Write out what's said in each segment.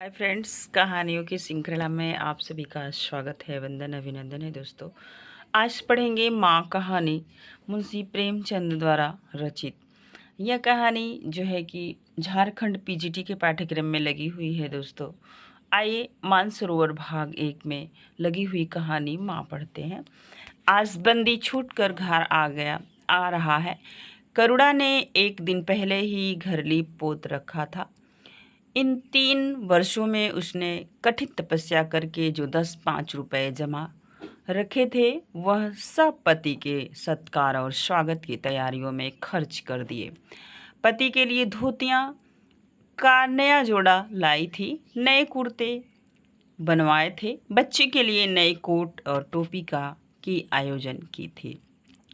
Hi friends, कहानियों की श्रृंखला में आप सभी का स्वागत है। वंदन अभिनंदन है दोस्तों। आज पढ़ेंगे माँ कहानी, मुंशी प्रेमचंद द्वारा रचित। यह कहानी जो है कि झारखंड पीजीटी के पाठ्यक्रम में लगी हुई है दोस्तों। आइए मानसरोवर भाग 1 में लगी हुई कहानी माँ पढ़ते हैं। आज बंदी छूटकर घर आ रहा है। करुणा ने एक दिन पहले ही घर लीप पोत रखा था। इन 3 वर्षों में उसने कठिन तपस्या करके जो 10-5 रुपए जमा रखे थे, वह सब पति के सत्कार और स्वागत की तैयारियों में खर्च कर दिए। पति के लिए धोतियां का नया जोड़ा लाई थी, नए कुर्ते बनवाए थे, बच्चे के लिए नए कोट और टोपी की आयोजन की थी।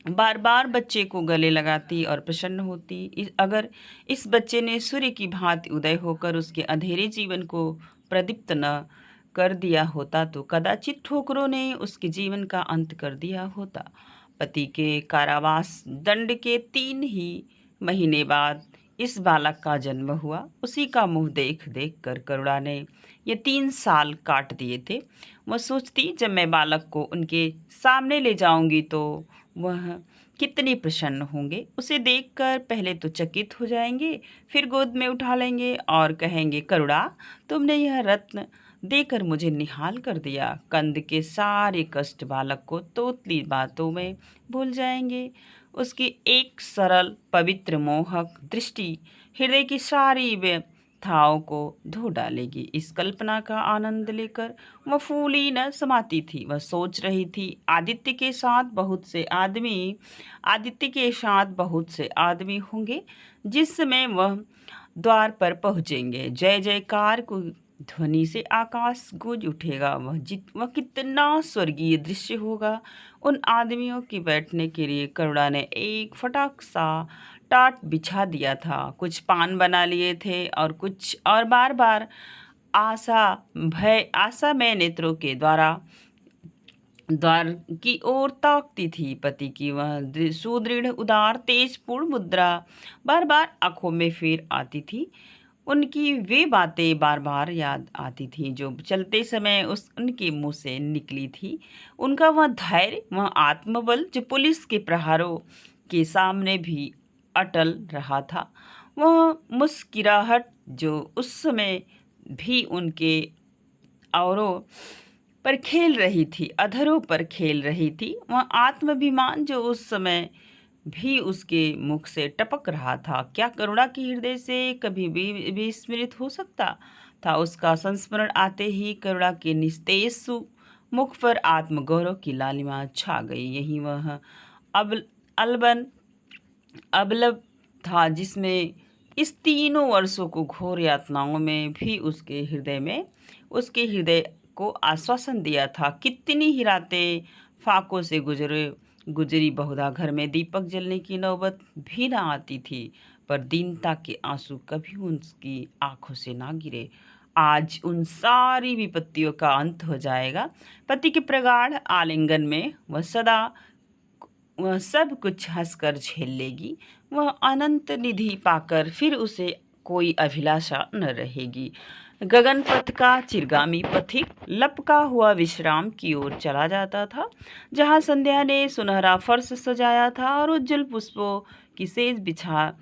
बार बार बच्चे को गले लगाती और प्रसन्न होती। अगर इस बच्चे ने सूर्य की भांति उदय होकर उसके अंधेरे जीवन को प्रदीप्त न कर दिया होता तो कदाचित ठोकरों ने उसके जीवन का अंत कर दिया होता। पति के कारावास दंड के 3 ही महीने बाद इस बालक का जन्म हुआ। उसी का मुंह देख देख कर करुणा ने ये 3 साल काट दिए थे। वह सोचती, जब मैं बालक को उनके सामने ले जाऊंगी तो वह कितनी प्रसन्न होंगे। उसे देखकर पहले तो चकित हो जाएंगे, फिर गोद में उठा लेंगे और कहेंगे, करुणा, तुमने यह रत्न देकर मुझे निहाल कर दिया। कंद के सारे कष्ट बालक को तोतली बातों में भूल जाएंगे। उसकी एक सरल पवित्र मोहक दृष्टि हृदय की सारी व्यथाओं को धो डालेगी। इस कल्पना का आनंद लेकर वह फूली न समाती थी। वह सोच रही थी, आदित्य के साथ बहुत से आदमी होंगे। जिस समय वह द्वार पर पहुंचेंगे, जय जयकार को ध्वनि से आकाश गूंज उठेगा। वह कितना स्वर्गीय दृश्य होगा। उन आदमियों के बैठने के लिए करुणा ने एक फटाक सा टाट बिछा दिया था। कुछ पान बना लिए थे और बार बार आशा में नेत्रों के द्वार की ओर ताकती थी। पति की वह सुदृढ़ उदार तेजपूर्ण मुद्रा बार बार आंखों में फिर आती थी। उनकी वे बातें बार बार याद आती थी जो चलते समय उनके मुंह से निकली थी। उनका वह धैर्य, वह आत्मबल जो पुलिस के प्रहारों के सामने भी अटल रहा था। वह मुस्कुराहट जो उस समय भी उनके औरों पर खेल रही थी, अधरों पर खेल रही थी। वह आत्माभिमान जो उस समय भी उसके मुख से टपक रहा था, क्या करुणा के हृदय से कभी भी विस्मृत हो सकता था। उसका संस्मरण आते ही करुणा के निस्तेज मुख पर आत्मगौरव की लालिमा छा गई। यही वह अब अलबन अबलब था जिसमें इस तीनों वर्षों को घोर यातनाओं में भी उसके हृदय को आश्वासन दिया था। कितनी ही रातें फाकों से गुजरी बहुधा घर में दीपक जलने की नौबत भी ना आती थी, पर दीनता के आंसू कभी उनकी आंखों से ना गिरे। आज उन सारी विपत्तियों का अंत हो जाएगा। पति के प्रगाढ़ आलिंगन में वह सब कुछ हंसकर झेल लेगी। वह अनंत निधि पाकर फिर उसे कोई अभिलाषा न रहेगी। गगन पथ का चिरगामी पथिक लपका हुआ विश्राम की ओर चला जाता था, जहाँ संध्या ने सुनहरा फर्श सजाया था और उज्जवल पुष्पों की सेज बिछा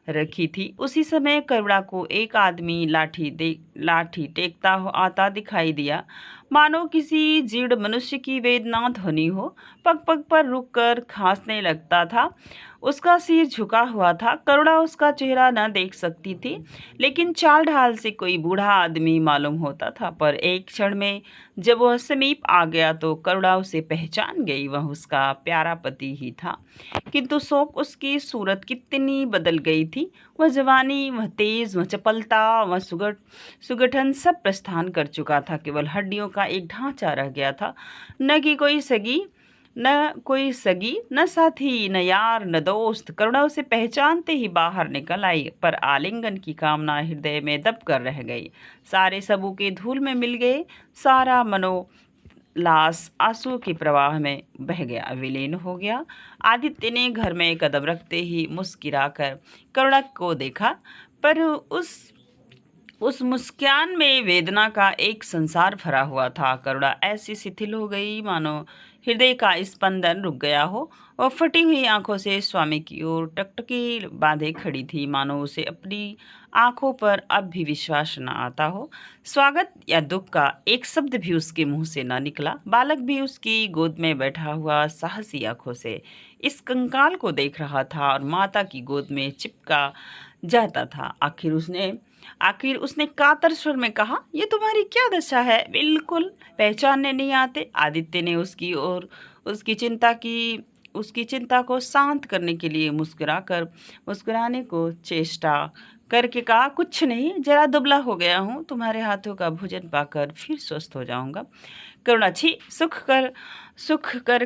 रखी थी। उसी समय करुणा को एक आदमी लाठी टेकता आता दिखाई दिया, मानो किसी जीर्ण मनुष्य की वेदना ध्वनि हो। पग पग पर रुककर खांसने लगता था। उसका सिर झुका हुआ था। करुणा उसका चेहरा न देख सकती थी, लेकिन चाल ढाल से कोई बूढ़ा आदमी मालूम होता था। पर एक क्षण में जब वह समीप आ गया तो करुणा उसे पहचान गई। वह उसका प्यारा पति ही था, किंतु शोक उसकी सूरत कितनी बदल गई थी। वह जवानी, वह तेज, वह चपलता, वह सुगठन सब प्रस्थान कर चुका था। केवल हड्डियों का एक ढांचा रह गया था। न कोई सगी, न साथी, न यार, न दोस्त। करुणा उसे पहचानते ही बाहर निकल आई, पर आलिंगन की कामना हृदय में दब कर रह गई। सारे सबू के धूल में मिल गए। सारा मनोल्लास आंसुओं के प्रवाह में बह गया, विलीन हो गया। आदित्य ने घर में कदम रखते ही मुस्कुराकर करुणा को देखा, पर उस मुस्कान में वेदना का एक संसार भरा हुआ था। करुणा ऐसी शिथिल हो गई मानो हृदय का स्पंदन रुक गया हो। वह फटी हुई आंखों से स्वामी की ओर टकटकी बांधे खड़ी थी, मानो उसे अपनी आंखों पर अब भी विश्वास न आता हो। स्वागत या दुख का एक शब्द भी उसके मुंह से न निकला। बालक भी उसकी गोद में बैठा हुआ साहसी आंखों से इस कंकाल को देख रहा था और माता की गोद में चिपका जाता था। आखिर उसने कातर स्वर में कहा, ये तुम्हारी क्या दशा है? बिल्कुल पहचानने नहीं आते। आदित्य ने उसकी चिंता को शांत करने के लिए मुस्कुराने को चेष्टा करके कहा, कुछ नहीं, जरा दुबला हो गया हूँ। तुम्हारे हाथों का भोजन पाकर फिर स्वस्थ हो जाऊंगा। करुणा, छी, सुख कर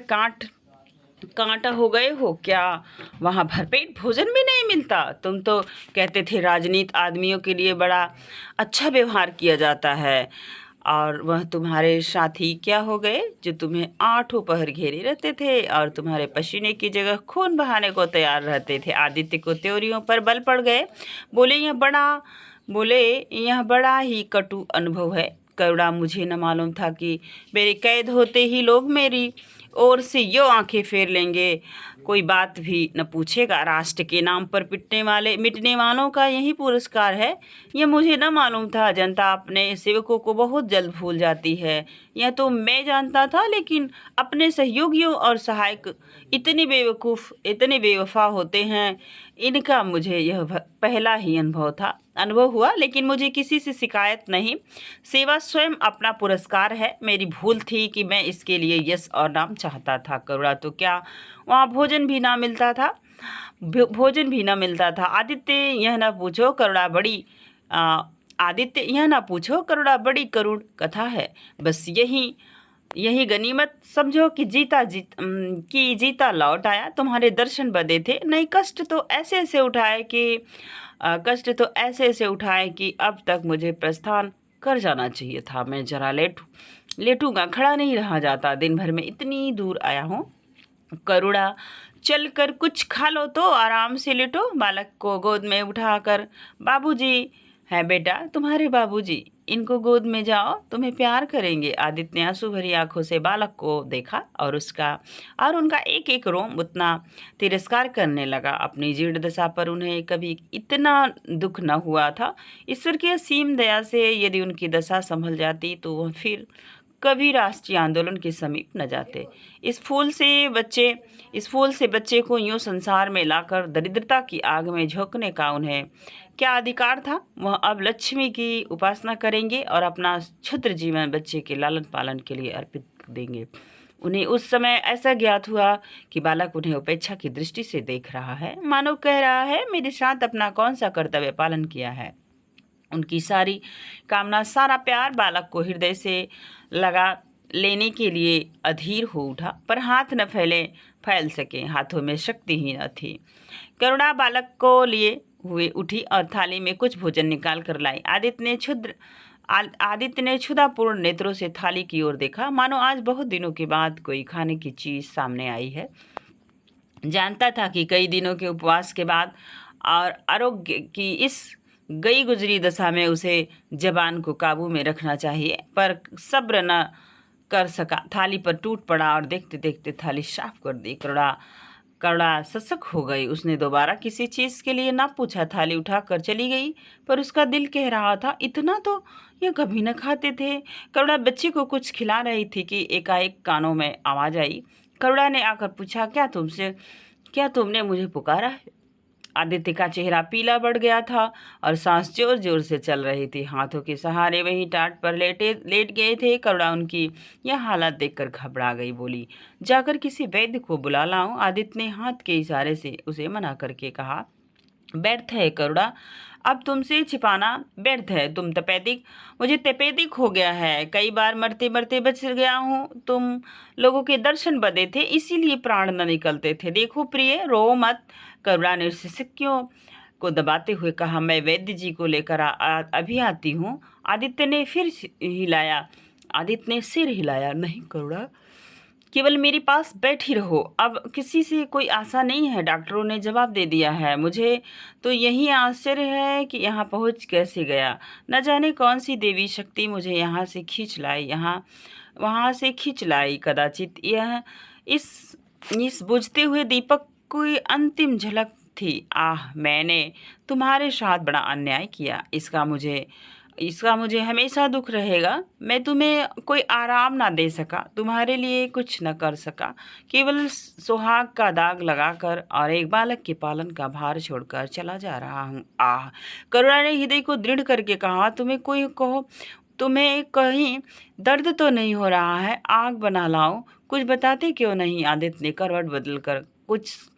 कांटा हो गए हो क्या? वहाँ भरपेट भोजन भी नहीं मिलता? तुम तो कहते थे राजनीति आदमियों के लिए बड़ा अच्छा व्यवहार किया जाता है, और वह तुम्हारे साथी क्या हो गए जो तुम्हें आठों पहर घेरे रहते थे और तुम्हारे पसीने की जगह खून बहाने को तैयार रहते थे? आदित्य को त्योरियों पर बल पड़ गए। बोले, यह बड़ा ही कटु अनुभव है करुणा। मुझे न मालूम था कि मेरे कैद होते ही लोग मेरी ओर से यो आंखें फेर लेंगे, कोई बात भी न पूछेगा। राष्ट्र के नाम पर मिटने वालों का यही पुरस्कार है। यह मुझे न मालूम था। जनता अपने सेवकों को बहुत जल्द भूल जाती है, यह तो मैं जानता था, लेकिन अपने सहयोगियों और सहायक इतने बेवफा होते हैं, इनका मुझे यह पहला ही अनुभव हुआ। लेकिन मुझे किसी से शिकायत नहीं। सेवा स्वयं अपना पुरस्कार है। मेरी भूल थी कि मैं इसके लिए यश और नाम चाहता था। करुणा, तो क्या वहाँ भोजन भी ना मिलता था? आदित्य, यह ना पूछो, करुणा बड़ी करुण कथा है। बस यही गनीमत समझो कि जीता लौट आया। तुम्हारे दर्शन बदे थे। नहीं, कष्ट तो ऐसे उठाए कि अब तक मुझे प्रस्थान कर जाना चाहिए था। मैं जरा लेटूंगा, खड़ा नहीं रहा जाता। दिन भर में इतनी दूर आया हूँ। करुणा, चलकर कुछ खा लो तो आराम से लेटो। बालक को गोद में उठाकर, बाबूजी है बेटा, तुम्हारे बाबूजी, इनको गोद में जाओ, तुम्हें प्यार करेंगे। आदित्य ने आंसू भरी आंखों से बालक को देखा और उनका एक एक रोम उतना तिरस्कार करने लगा। अपनी जीर्ण दशा पर उन्हें कभी इतना दुख न हुआ था। ईश्वर की असीम दया से यदि उनकी दशा संभल जाती तो वह फिर कभी राष्ट्रीय आंदोलन के समीप न जाते। इस फूल से बच्चे को यूं संसार में लाकर दरिद्रता की आग में झोंकने का उन्हें क्या अधिकार था? वह अब लक्ष्मी की उपासना करेंगे और अपना क्षुद्र जीवन बच्चे के लालन पालन के लिए अर्पित देंगे। उन्हें उस समय ऐसा ज्ञात हुआ कि बालक उन्हें उपेक्षा की दृष्टि से देख रहा है, मानो कह रहा है, मेरे साथ अपना कौन सा कर्तव्य पालन किया है। उनकी सारी कामना, सारा प्यार बालक को हृदय से लगा लेने के लिए अधीर हो उठा, पर हाथ न फैल सके। हाथों में शक्ति ही न थी। करुणा बालक को लिए हुए उठी और थाली में कुछ भोजन निकाल कर लाई। आदित्य ने क्षुधापूर्ण नेत्रों से थाली की ओर देखा, मानो आज बहुत दिनों के बाद कोई खाने की चीज सामने आई है। जानता था कि कई दिनों के उपवास के बाद और आरोग्य की इस गई गुजरी दशा में उसे जबान को काबू में रखना चाहिए, पर सब्र न कर सका। थाली पर टूट पड़ा और देखते देखते थाली साफ कर दी। करुणा सशक हो गई। उसने दोबारा किसी चीज के लिए ना पूछा, थाली उठाकर चली गई। पर उसका दिल कह रहा था, इतना तो ये कभी न खाते थे। करुणा बच्ची को कुछ खिला रही थी कि एकाएक कानों में आवाज आई। करुणा ने आकर पूछा, क्या तुमने मुझे पुकारा है? आदित्य का चेहरा पीला पड़ गया था और सांस जोर जोर से चल रही थी। हाथों के सहारे वही टाट पर लेट गए थे। करुणा उनकी यह हालत देखकर घबरा गई। बोली, जाकर किसी वैद्य को बुला लाऊं? आदित्य ने हाथ के इशारे से उसे मना करके कहा। व्यर्थ है करुणा, अब तुमसे छिपाना व्यर्थ है। मुझे तपेदिक हो गया है। कई बार मरते मरते बच गया हूँ। तुम लोगों के दर्शन बदे थे, इसीलिए प्राण न निकलते थे। देखो प्रिय, रो मत। करुणा ने सिक्कियों को दबाते हुए कहा, मैं वैद्य जी को लेकर अभी आती हूँ। आदित्य ने सिर हिलाया। नहीं करुणा, केवल मेरे पास बैठी रहो, अब किसी से कोई आशा नहीं है। डॉक्टरों ने जवाब दे दिया है। मुझे तो यही आश्चर्य है कि यहाँ पहुँच कैसे गया। न जाने कौन सी देवी शक्ति मुझे यहाँ से खींच लाई, यहाँ वहाँ से खींच लाई। कदाचित यह इस बुझते हुए दीपक की अंतिम झलक थी। आह, मैंने तुम्हारे साथ बड़ा अन्याय किया। इसका मुझे हमेशा दुख रहेगा। मैं तुम्हें कोई आराम ना दे सका, तुम्हारे लिए कुछ न कर सका, केवल सुहाग का दाग लगाकर और एक बालक के पालन का भार छोड़कर चला जा रहा हूँ। आह, करुणा ने हृदय को दृढ़ करके कहा, तुम्हें कहीं दर्द तो नहीं हो रहा है? आग बना लाओ। कुछ बताते क्यों नहीं? आदित्य ने करवट बदल कर, कुछ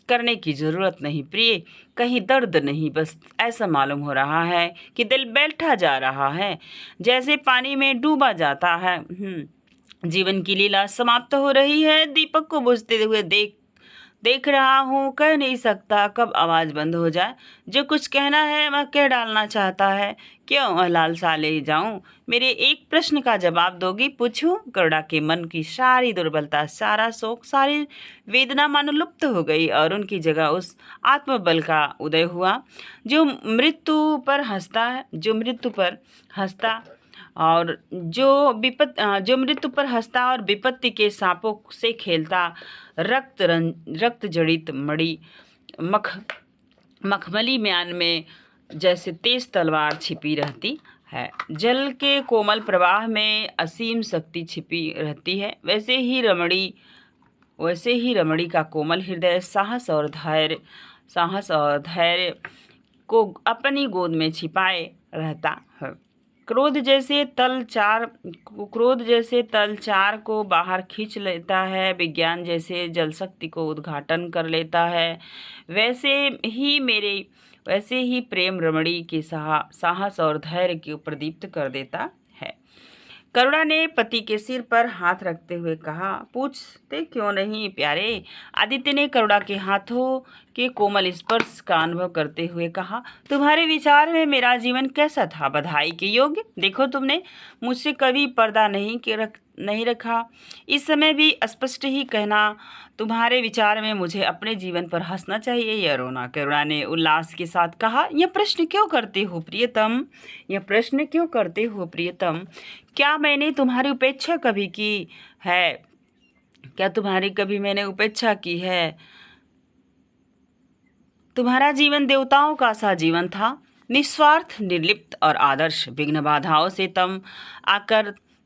करने की जरूरत नहीं प्रिय, कहीं दर्द नहीं, बस ऐसा मालूम हो रहा है कि दिल बैठा जा रहा है, जैसे पानी में डूबा जाता है। जीवन की लीला समाप्त हो रही है। दीपक को बुझते हुए देख रहा हूँ, कह नहीं सकता कब आवाज़ बंद हो जाए। जो कुछ कहना है वह कह डालना चाहता है। क्यों लालसा ले जाऊं? मेरे एक प्रश्न का जवाब दोगी? पूछूं? करुणा के मन की सारी दुर्बलता, सारा शोक, सारी वेदना मानो लुप्त हो गई और उनकी जगह उस आत्मबल का उदय हुआ जो मृत्यु पर हंसता और जो मृत्यु पर हंसता और विपत्ति के सांपों से खेलता। रक्त जड़ित मणि मखमली म्यान में जैसे तेज तलवार छिपी रहती है, जल के कोमल प्रवाह में असीम शक्ति छिपी रहती है, वैसे ही रमणी का कोमल हृदय साहस और धैर्य को अपनी गोद में छिपाए रहता है। क्रोध जैसे तलचार को बाहर खींच लेता है, विज्ञान जैसे जल शक्ति को उद्घाटन कर लेता है, वैसे ही प्रेम रमणी के साहस और धैर्य को प्रदीप्त कर देता है। करुणा ने पति के सिर पर हाथ रखते हुए कहा, पूछते क्यों नहीं प्यारे? आदित्य ने करुणा के हाथों के कोमल स्पर्श का अनुभव करते हुए कहा, तुम्हारे विचार में मेरा जीवन कैसा था? बधाई के योग्य। देखो, तुमने मुझसे कभी पर्दा नहीं रखा। इस समय भी स्पष्ट ही कहना, तुम्हारे विचार में मुझे अपने जीवन पर हंसना चाहिए या रोना? करुणा ने उल्लास के साथ कहा, यह प्रश्न क्यों करते हो प्रियतम? क्या मैंने तुम्हारी उपेक्षा कभी की है? मैंने उपेक्षा की है? तुम्हारा जीवन देवताओं का सा जीवन था, निस्वार्थ, निर्लिप्त और आदर्श। विघ्न बाधाओं से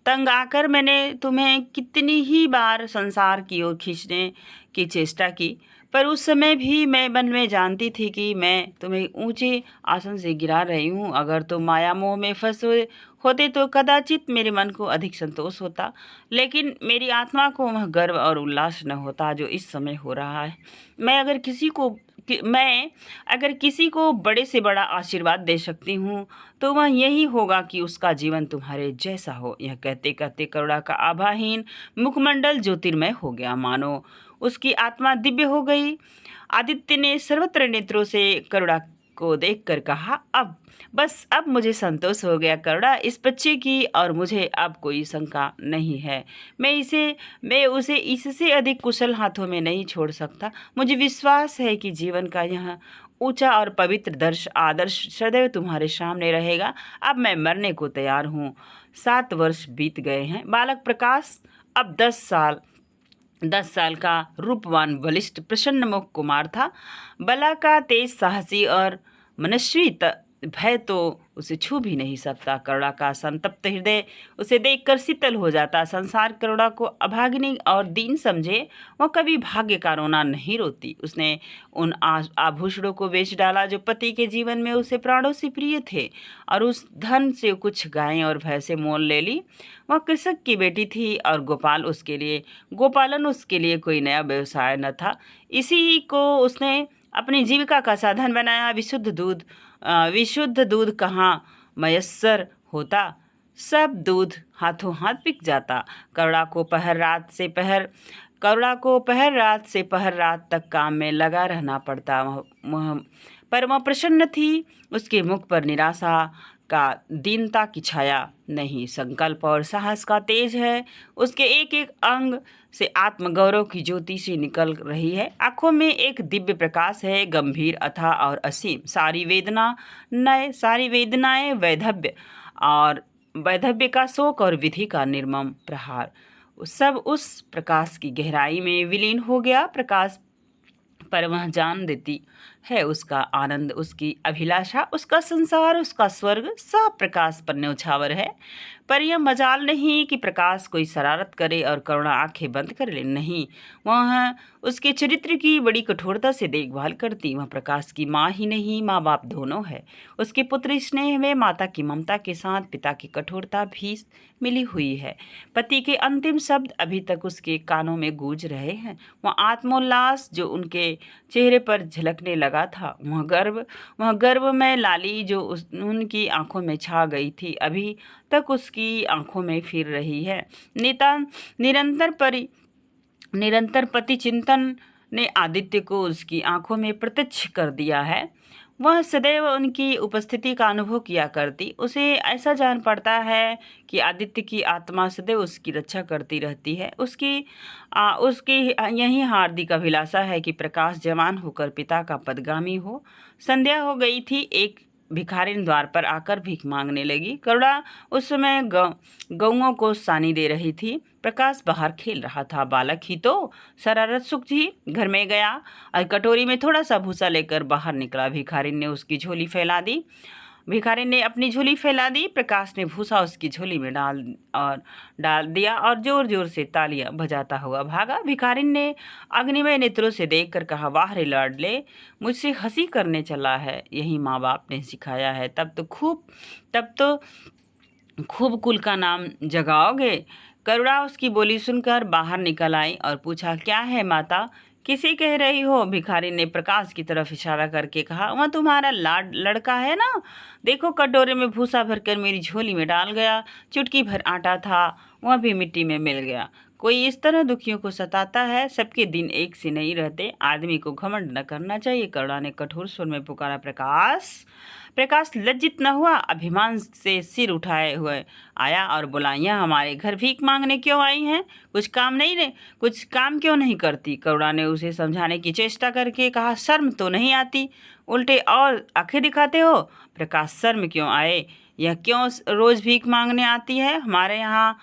तंग आकर मैंने तुम्हें कितनी ही बार संसार की ओर खींचने की चेष्टा की, पर उस समय भी मैं मन में जानती थी कि मैं तुम्हें ऊंचे आसन से गिरा रही हूँ। अगर तुम माया मोह में फंसे होते तो कदाचित मेरे मन को अधिक संतोष होता, लेकिन मेरी आत्मा को वह गर्व और उल्लास न होता जो इस समय हो रहा है। मैं अगर किसी को बड़े से बड़ा आशीर्वाद दे सकती हूँ तो वह यही होगा कि उसका जीवन तुम्हारे जैसा हो। यह कहते कहते करुणा का आभाहीन मुखमंडल ज्योतिर्मय हो गया, मानो उसकी आत्मा दिव्य हो गई। आदित्य ने सर्वत्र नेत्रों से करुणा को देखकर कहा, अब मुझे संतोष हो गया करुणा, इस बच्चे की और मुझे अब कोई शंका नहीं है। मैं उसे इससे अधिक कुशल हाथों में नहीं छोड़ सकता। मुझे विश्वास है कि जीवन का यह ऊंचा और पवित्र आदर्श सदैव तुम्हारे सामने रहेगा। अब मैं मरने को तैयार हूँ। 7 वर्ष बीत गए हैं। बालक प्रकाश अब 10 साल का रूपवान, बलिष्ठ, प्रसन्न मुख कुमार था। बला का तेज, साहसी और मनस्वी भय तो उसे छू भी नहीं सकता। करुणा का संतप्त हृदय उसे देखकर शीतल हो जाता। संसार करुणा को अभागिनी और दीन समझे, वह कभी भाग्य का रोना नहीं रोती। उसने उन आभूषणों को बेच डाला जो पति के जीवन में उसे प्राणों से प्रिय थे, और उस धन से कुछ गायें और भैंसें मोल ले ली। वह कृषक की बेटी थी और गोपालन उसके लिए कोई नया व्यवसाय न था। इसी को उसने अपनी जीविका का साधन बनाया। विशुद्ध दूध कहाँ मयस्सर होता, सब दूध हाथों हाथ बिक जाता। करुणा को पहर रात से पहर रात तक काम में लगा रहना पड़ता। पर वह प्रसन्न थी। उसके मुख पर निराशा का दीनता की छाया नहीं, संकल्प और साहस का तेज है। उसके एक एक अंग से आत्मगौरव की ज्योति सी निकल रही है। आंखों में एक दिव्य प्रकाश है, गंभीर, अथाह और असीम। सारी वेदनाएं वैधव्य और वैधव्य का शोक और विधि का निर्मम प्रहार, सब उस प्रकाश की गहराई में विलीन हो गया। प्रकाश पर वह जान देती है, उसका आनंद, उसकी अभिलाषा, उसका संसार, उसका स्वर्ग सब प्रकाश पर न्यौछावर है। पर यह मजाल नहीं कि प्रकाश कोई शरारत करे और करुणा आंखें बंद कर ले। नहीं, वह उसके चरित्र की बड़ी कठोरता से देखभाल करती। वह प्रकाश की माँ ही नहीं, माँ बाप दोनों है। उसके पुत्र स्नेह में माता की ममता के साथ पिता की कठोरता भी मिली हुई है। पति के अंतिम शब्द अभी तक उसके कानों में गूंज रहे हैं। वह आत्मोल्लास जो उनके चेहरे पर झलकने लगा था, वह गर्व में लाली जो उनकी आंखों में छा गई थी, अभी तक उसकी आंखों में फिर रही है। नेता निरंतर पति चिंतन ने आदित्य को उसकी आंखों में प्रत्यक्ष कर दिया है। वह सदैव उनकी उपस्थिति का अनुभव किया करती। उसे ऐसा जान पड़ता है कि आदित्य की आत्मा सदैव उसकी रक्षा करती रहती है। उसकी यही हार्दिक अभिलाषा है कि प्रकाश जवान होकर पिता का पदगामी हो। संध्या हो गई थी। एक भिखारिन द्वार पर आकर भीख मांगने लगी। करुणा उस समय गौओं को सानी दे रही थी। प्रकाश बाहर खेल रहा था। बालक ही तो। शरारत सुख जी घर में गया और कटोरी में थोड़ा सा भूसा लेकर बाहर निकला। भिखारिन ने अपनी झोली फैला दी। प्रकाश ने भूसा उसकी झोली में डाल दिया और जोर जोर से तालियां बजाता हुआ भागा। भिखारिन ने अग्निमय नेत्रों से देखकर कहा, वाह रे लाडले, मुझसे हंसी करने चला है। यही माँ बाप ने सिखाया है। तब तो खूब कुल का नाम जगाओगे। करुणा उसकी बोली सुनकर बाहर निकल आई और पूछा, क्या है माता, किसे कह रही हो? भिखारी ने प्रकाश की तरफ इशारा करके कहा, वह तुम्हारा लड़का है ना, देखो कटोरे में भूसा भरकर मेरी झोली में डाल गया। चुटकी भर आटा था, वह भी मिट्टी में मिल गया। कोई इस तरह दुखियों को सताता है। सबके दिन एक से नहीं रहते। आदमी को घमंड न करना चाहिए। करुणा ने कठोर स्वर में पुकारा, प्रकाश लज्जित न हुआ। अभिमान से सिर उठाए हुए आया और बोला, यह हमारे घर भीख मांगने क्यों आई हैं? कुछ काम क्यों नहीं करती? करुणा ने उसे समझाने की चेष्टा करके कहा, शर्म तो नहीं आती, उल्टे और आंखें दिखाते हो। प्रकाश, शर्म क्यों आए? यह क्यों रोज भीख मांगने आती है? हमारे यहाँ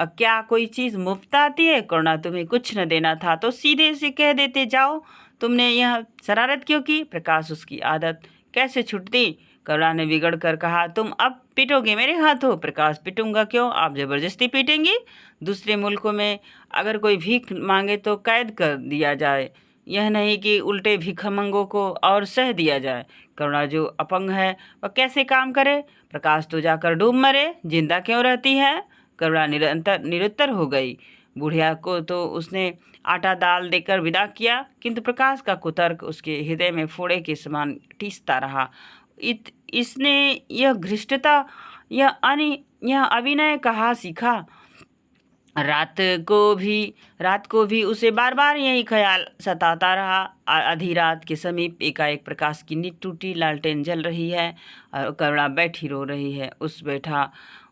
क्या कोई चीज़ मुफ्त आती है? करुणा, तुम्हें कुछ न देना था तो सीधे से कह देते, जाओ। तुमने यह शरारत क्यों की? प्रकाश, उसकी आदत कैसे छूटती? करुणा ने बिगड़ कर कहा, तुम अब पीटोगे मेरे हाथों? प्रकाश, पीटूंगा क्यों, आप जबरदस्ती पीटेंगी। दूसरे मुल्कों में अगर कोई भीख मांगे तो कैद कर दिया जाए, यह नहीं कि उल्टे भिखमंगों को और सह दिया जाए। करुणा, जो अपंग है वह कैसे काम करे? प्रकाश, तो जाकर डूब मरे, जिंदा क्यों रहती है? करुणा निरुत्तर हो गई। बुढ़िया को तो उसने आटा दाल देकर विदा किया, किंतु प्रकाश का कुतर्क उसके हृदय में फोड़े के समान टीसता रहा। इसने यह घृष्टता, यह अभिनय कहाँ सीखा? रात को भी उसे बार बार यही ख्याल सताता रहा। आधी रात के समीप एकाएक प्रकाश की नींद टूटी। लालटेन जल रही है और करुणा बैठी रो रही है।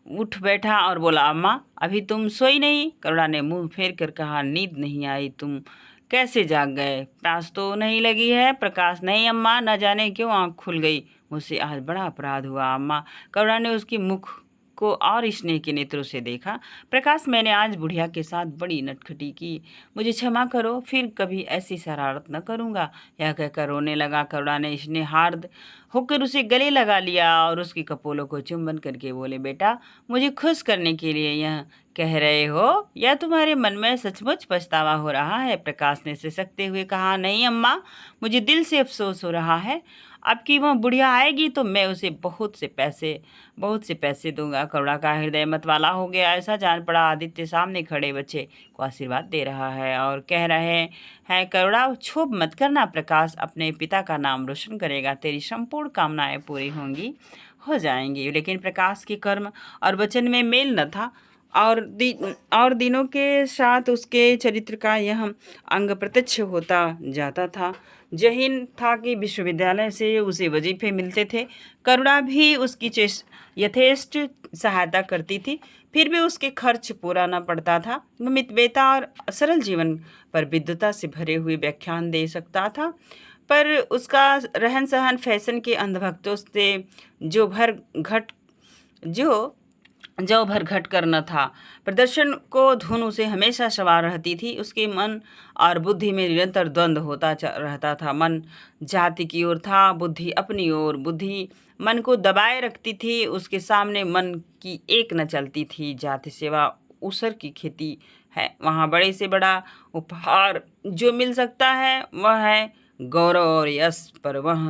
उठ बैठा और बोला, अम्मा, अभी तुम सोई नहीं? करुणा ने मुंह फेर कर कहा, नींद नहीं आई, तुम कैसे जाग गए? प्यास तो नहीं लगी है? प्रकाश, नहीं अम्मा, न जाने क्यों आँख खुल गई, मुझसे आज बड़ा अपराध हुआ अम्मा। करुणा ने उसकी मुख को और स्नेह के नेत्रों से देखा। प्रकाश, मैंने आज बुढ़िया के साथ बड़ी नटखटी की, मुझे क्षमा करो, फिर कभी ऐसी शरारत न करूँगा। यह कहकर रोने लगा। करुणा ने स्नेहार्द होकर उसे गले लगा लिया और उसकी कपोलों को चुंबन करके बोले, बेटा, मुझे खुश करने के लिए यह कह रहे हो या तुम्हारे मन में सचमुच पछतावा हो रहा है? प्रकाश ने सिसकते हुए कहा, नहीं अम्मा, मुझे दिल से अफसोस हो रहा है। अब की वह बुढ़िया आएगी तो मैं उसे बहुत से पैसे दूंगा। करुणा का हृदय मतवाला हो गया। ऐसा जान पड़ा आदित्य सामने खड़े बच्चे को आशीर्वाद दे रहा है और कह रहे हैं, करुणा, क्षोभ मत करना, प्रकाश अपने पिता का नाम रोशन करेगा, तेरी संपूर्ण कामनाएं पूरी हो जाएंगी। लेकिन प्रकाश के कर्म और वचन में मेल न था और दिनों के साथ उसके चरित्र का यह अंग प्रत्यक्ष होता जाता था। जहीन था कि विश्वविद्यालय से उसे वजीफे मिलते थे। करुणा भी उसकी यथेष्ट सहायता करती थी, फिर भी उसके खर्च पूरा न पड़ता था। वह मितव्ययिता और सरल जीवन पर विद्वता से भरे हुए व्याख्यान दे सकता था, पर उसका रहन सहन फैशन के अंधभक्तों से जो भर घट जो जो भर घट कर न था। प्रदर्शन को धुन उसे हमेशा सवार रहती थी। उसके मन और बुद्धि में निरंतर द्वंद्व होता रहता था। मन जाति की ओर था, बुद्धि अपनी ओर। बुद्धि मन को दबाए रखती थी, उसके सामने मन की एक न चलती थी। जाति सेवा ऊसर की खेती है, वहाँ बड़े से बड़ा उपहार जो मिल सकता है वह है गौरव और यश, पर वह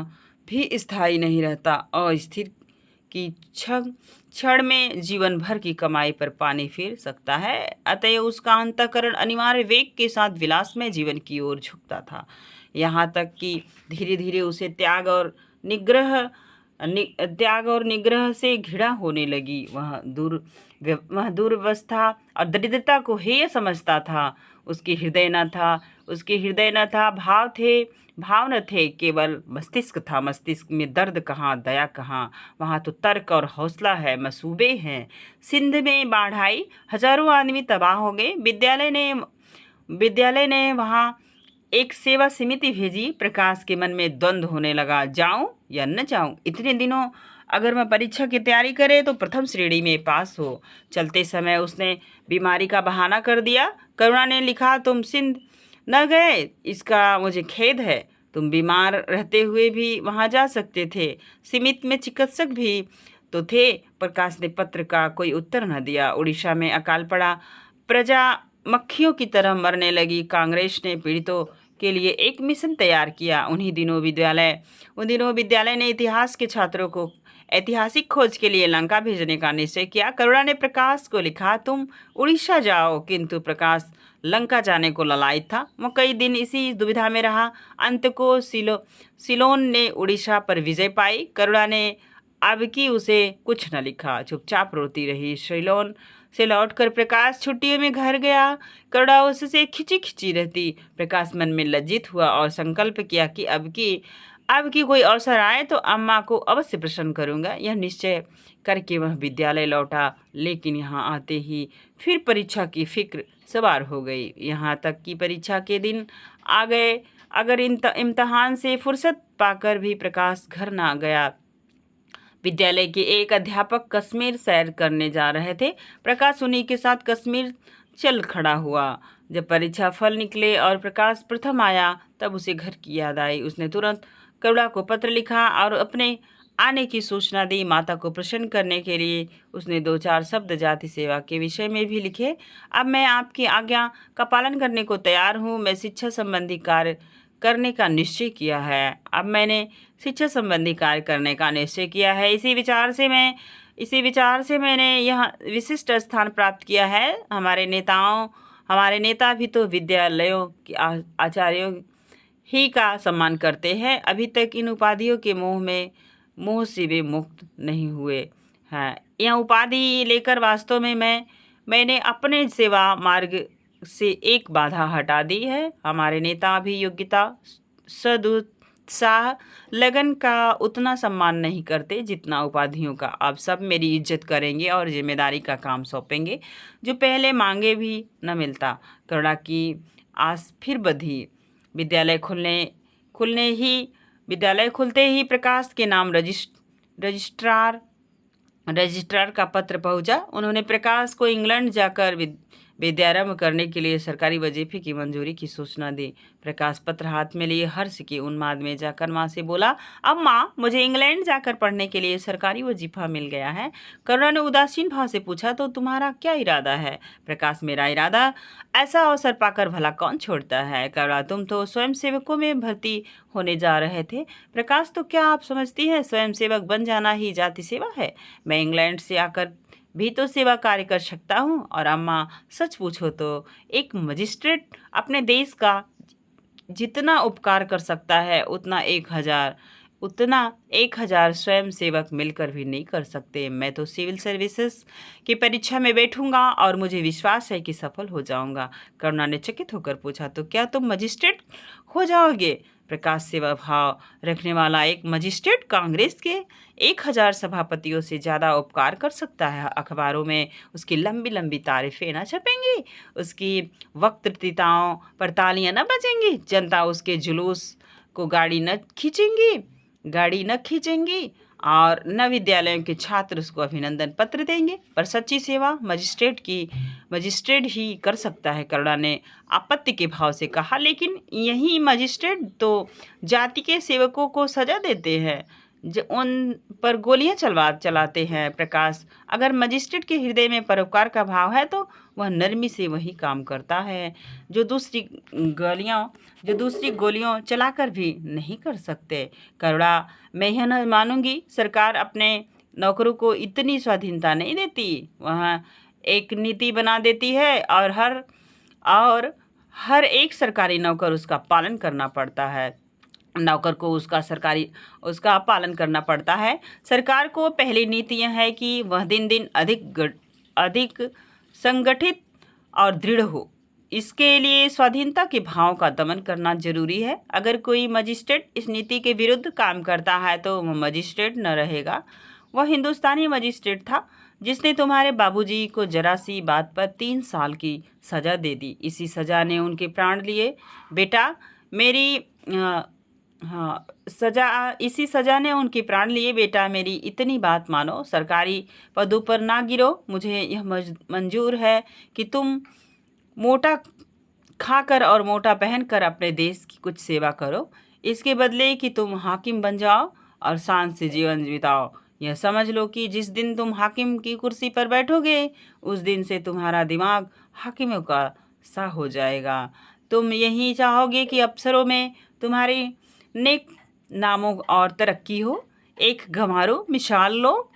भी स्थायी नहीं रहता। अस्थिर की क्षण में जीवन भर की कमाई पर पानी फिर सकता है। अतएव उसका अंतःकरण अनिवार्य वेग के साथ विलासमय जीवन की ओर झुकता था, यहाँ तक कि धीरे धीरे उसे त्याग और निग्रह से घृणा होने लगी। वह दुर्वस्था और दरिद्रता को हेय समझता था। उसके हृदय न था, भाव न थे, केवल मस्तिष्क था। मस्तिष्क में दर्द कहाँ, दया कहाँ, वहाँ तो तर्क और हौसला है, मसूबे हैं। सिंध में बाढ़ आई, हजारों आदमी तबाह हो गए। विद्यालय ने वहाँ एक सेवा समिति भेजी। प्रकाश के मन में द्वंद्व होने लगा, जाऊं या न जाऊं। इतने दिनों अगर मैं परीक्षा की तैयारी करे तो प्रथम श्रेणी में पास हो। चलते समय उसने बीमारी का बहाना कर दिया। करुणा ने लिखा, तुम सिंध न गए इसका मुझे खेद है, तुम बीमार रहते हुए भी वहां जा सकते थे। सीमित में चिकित्सक भी तो थे। प्रकाश ने पत्र का कोई उत्तर न दिया। उड़ीसा में अकाल पड़ा, प्रजा मक्खियों की तरह मरने लगी। कांग्रेस ने पीड़ितों के लिए एक मिशन तैयार किया। उन दिनों विद्यालय ने इतिहास के छात्रों को ऐतिहासिक खोज के लिए लंका भेजने का निश्चय किया। करुणा ने प्रकाश को लिखा, तुम उड़ीसा जाओ, किंतु प्रकाश लंका जाने को ललायत था। वह कई दिन इसी दुविधा में रहा। अंत को सिलोन ने उड़ीसा पर विजय पाई। करुणा ने अब की उसे कुछ न लिखा, चुपचाप रोती रही। सिलोन से लौटकर प्रकाश छुट्टियों में घर गया। करुणा उससे खिंची खिंची रहती। प्रकाश मन में लज्जित हुआ और संकल्प किया कि अब की कोई अवसर आए तो अम्मा को अवश्य प्रसन्न करूंगा। यह निश्चय करके वह विद्यालय लौटा, लेकिन यहाँ आते ही फिर परीक्षा की फिक्र सवार हो गई। यहाँ तक कि परीक्षा के दिन आ गए, अगर इम्तहान से फुर्सत पाकर भी प्रकाश घर ना गया। विद्यालय के एक अध्यापक कश्मीर सैर करने जा रहे थे। प्रकाश उन्हीं के साथ कश्मीर चल खड़ा हुआ। जब परीक्षा फल निकले और प्रकाश प्रथम आया, तब उसे घर की याद आई। उसने तुरंत करुणा को पत्र लिखा और अपने आने की सूचना दी। माता को प्रसन्न करने के लिए उसने 2-4 शब्द जाति सेवा के विषय में भी लिखे। अब मैं आपकी आज्ञा का पालन करने को तैयार हूँ। मैं शिक्षा संबंधी कार्य करने का निश्चय किया है। अब मैंने शिक्षा संबंधी कार्य करने का निश्चय किया है। इसी विचार से मैंने यह विशिष्ट स्थान प्राप्त किया है। हमारे नेता भी तो विद्यालयों के आचार्यों ही का सम्मान करते हैं। अभी तक इन उपाधियों के मोह से वे मुक्त नहीं हुए हैं। यह उपाधि लेकर वास्तव में मैंने अपने सेवा मार्ग से एक बाधा हटा दी है। हमारे नेता भी योग्यता, सदुत्साह, लगन का उतना सम्मान नहीं करते जितना उपाधियों का। आप सब मेरी इज्जत करेंगे और जिम्मेदारी का काम सौंपेंगे, जो पहले मांगे भी न मिलता। करुणा की आस फिर बधी। विद्यालय खुलते ही प्रकाश के नाम रजिस्ट्रार का पत्र पहुंचा। उन्होंने प्रकाश को इंग्लैंड जाकर विद्यारंभ करने के लिए सरकारी वजीफे की मंजूरी की सूचना दी। प्रकाश पत्र हाथ में लिए हर्ष के उन्माद में जाकर माँ से बोला, अम्मा, मुझे इंग्लैंड जाकर पढ़ने के लिए सरकारी वजीफा मिल गया है। करुणा ने उदासीन भाव से पूछा, तो तुम्हारा क्या इरादा है? प्रकाश, मेरा इरादा ऐसा अवसर पाकर भला कौन छोड़ता है। करुणा, तुम तो स्वयं सेवकों में भर्ती होने जा रहे थे। प्रकाश, तो क्या आप समझती हैं स्वयं सेवक बन जाना ही जाति सेवा है? मैं इंग्लैंड से आकर भी तो सेवा कार्य कर सकता हूँ। और अम्मा, सच पूछो तो एक मजिस्ट्रेट अपने देश का जितना उपकार कर सकता है उतना 1000 स्वयं सेवक मिलकर भी नहीं कर सकते। मैं तो सिविल सर्विसेज की परीक्षा में बैठूंगा और मुझे विश्वास है कि सफल हो जाऊंगा। करुणा ने चकित होकर पूछा, तो क्या तुम मजिस्ट्रेट हो जाओगे? प्रकाश सेवा भाव रखने वाला एक मजिस्ट्रेट कांग्रेस के 1000 सभापतियों से ज़्यादा उपकार कर सकता है। अखबारों में उसकी लंबी लंबी तारीफें न छपेंगी, उसकी वक्तृताओं पर तालियां न बजेंगी, जनता उसके जुलूस को गाड़ी न खींचेंगी और न विद्यालयों के छात्र उसको अभिनंदन पत्र देंगे। पर सच्ची सेवा मजिस्ट्रेट ही कर सकता है, करुणा ने आपत्ति के भाव से कहा। लेकिन यही मजिस्ट्रेट तो जाति के सेवकों को सजा देते हैं, जो उन पर गोलियां चलाते हैं। प्रकाश, अगर मजिस्ट्रेट के हृदय में परोपकार का भाव है तो वह नरमी से वही काम करता है जो दूसरी गोलियों चलाकर भी नहीं कर सकते। करुणा, मैं यह न मानूंगी, सरकार अपने नौकरों को इतनी स्वाधीनता नहीं देती। वह एक नीति बना देती है और हर एक सरकारी नौकर उसका पालन करना पड़ता है। उसका पालन करना पड़ता है। सरकार को पहली नीति यह है कि वह दिन दिन अधिक संगठित और दृढ़ हो। इसके लिए स्वाधीनता के भाव का दमन करना जरूरी है। अगर कोई मजिस्ट्रेट इस नीति के विरुद्ध काम करता है तो वह मजिस्ट्रेट न रहेगा। वह हिंदुस्तानी मजिस्ट्रेट था जिसने तुम्हारे बाबूजी को जरा सी बात पर 3 साल की सजा दे दी। इसी सजा ने उनके प्राण लिए। बेटा, मेरी इतनी बात मानो, सरकारी पदों पर ना गिरो। मुझे यह मंजूर है कि तुम मोटा खाकर और मोटा पहनकर अपने देश की कुछ सेवा करो, इसके बदले कि तुम हाकिम बन जाओ और शान से जीवन बिताओ। यह समझ लो कि जिस दिन तुम हाकिम की कुर्सी पर बैठोगे, उस दिन से तुम्हारा दिमाग हाकिमों का सा हो जाएगा। तुम यही चाहोगे कि अफसरों में तुम्हारे नेक नामों और तरक्की हो। एक घमारो मिसाल लो,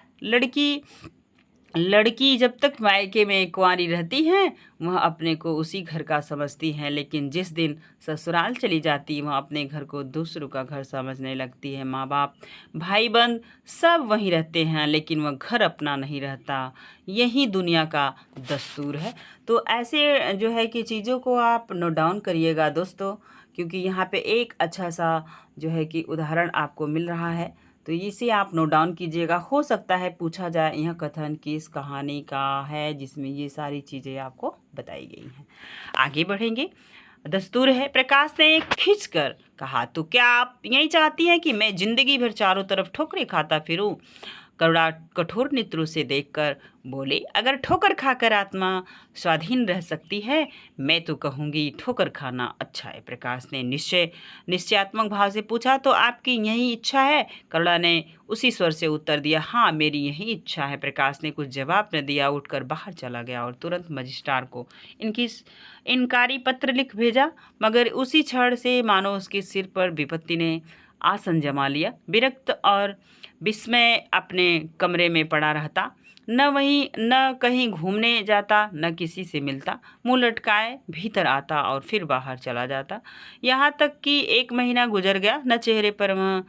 लड़की जब तक मायके में कुंवारी रहती है वह अपने को उसी घर का समझती है, लेकिन जिस दिन ससुराल चली जाती वह अपने घर को दूसरों का घर समझने लगती है। माँ बाप, भाई बंद सब वहीं रहते हैं, लेकिन वह घर अपना नहीं रहता। यही दुनिया का दस्तूर है। तो ऐसे जो है कि चीज़ों को आप नोट डाउन करिएगा दोस्तों, क्योंकि यहाँ पे एक अच्छा सा जो है कि उदाहरण आपको मिल रहा है, तो इसे आप नोट डाउन कीजिएगा। हो सकता है पूछा जाए यह कथन किस कहानी का है जिसमें ये सारी चीज़ें आपको बताई गई हैं। आगे बढ़ेंगे। दस्तूर है। प्रकाश ने खींच कर कहा, तो क्या आप यही चाहती हैं कि मैं जिंदगी भर चारों तरफ ठोकरें खाता फिरूं? करुणा कठोर नेत्रों से देखकर बोले, अगर ठोकर खाकर आत्मा स्वाधीन रह सकती है, मैं तो कहूँगी ठोकर खाना अच्छा है। प्रकाश ने निश्चयात्मक भाव से पूछा, तो आपकी यही इच्छा है? करुणा ने उसी स्वर से उत्तर दिया, हाँ, मेरी यही इच्छा है। प्रकाश ने कुछ जवाब न दिया, उठकर बाहर चला गया और तुरंत मजिस्ट्रार को इनकारी पत्र लिख भेजा। मगर उसी क्षण से मानो उसके सिर पर विपत्ति ने आसन जमा लिया। विरक्त और विस्मय अपने कमरे में पड़ा रहता, न कहीं घूमने जाता, न किसी से मिलता। मुंह लटकाए भीतर आता और फिर बाहर चला जाता। यहाँ तक कि 1 महीना गुजर गया, न चेहरे पर वह